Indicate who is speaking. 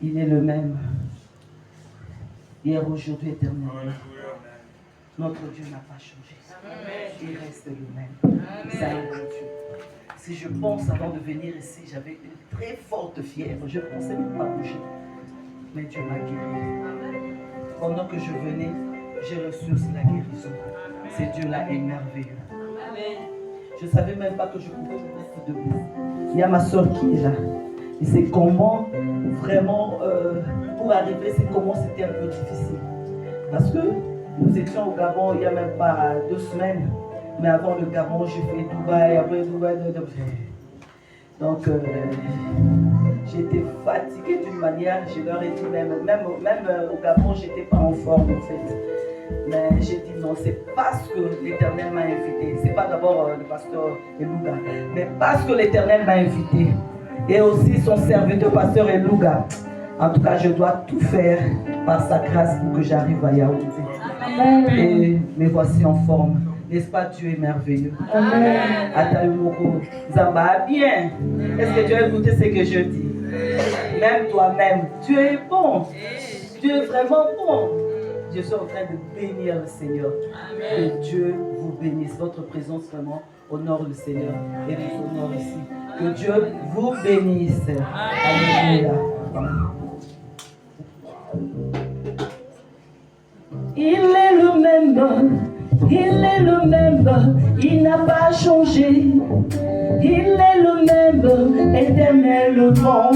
Speaker 1: Il est le même. Hier, aujourd'hui, éternellement. Notre Dieu n'a pas changé. Il reste le même. C'est un bon Dieu. Si je pense avant de venir ici, j'avais une très forte fièvre. Je ne pensais même pas bouger. Mais Dieu m'a guéri. Pendant que je venais, j'ai reçu aussi la guérison. Ce Dieu-là est merveilleux. Je ne savais même pas que je pouvais me mettre debout. Il y a ma soeur qui est là. Et c'est comment, vraiment, pour arriver, c'est comment c'était un peu difficile. Parce que nous étions au Gabon il n'y a même pas 2 semaines. Mais avant le Gabon, j'ai fait Dubaï, après Dubaï. Donc, j'étais fatiguée d'une manière, je leur ai dit, même au Gabon, je n'étais pas en forme en fait. Mais j'ai dit non, c'est parce que l'Éternel m'a invité. C'est pas d'abord le pasteur Elouga, mais parce que l'Éternel m'a invité. Et aussi son serviteur, pasteur Elouga. En tout cas, je dois tout faire par sa grâce pour que j'arrive à Yaoundé. Et me voici en forme. N'est-ce pas, Dieu est merveilleux. Amen. Atayumoko, Zamba, bien. Est-ce que tu as écouté ce que je dis? Même toi-même, Dieu est bon. Dieu est vraiment bon. Je suis en train de bénir le Seigneur. Amen. Que Dieu vous bénisse. Votre présence vraiment honore le Seigneur et nous honore ici. Que Dieu vous bénisse. Alléluia. Il est le même. Il est le même, il n'a pas changé. Il est le même, éternellement.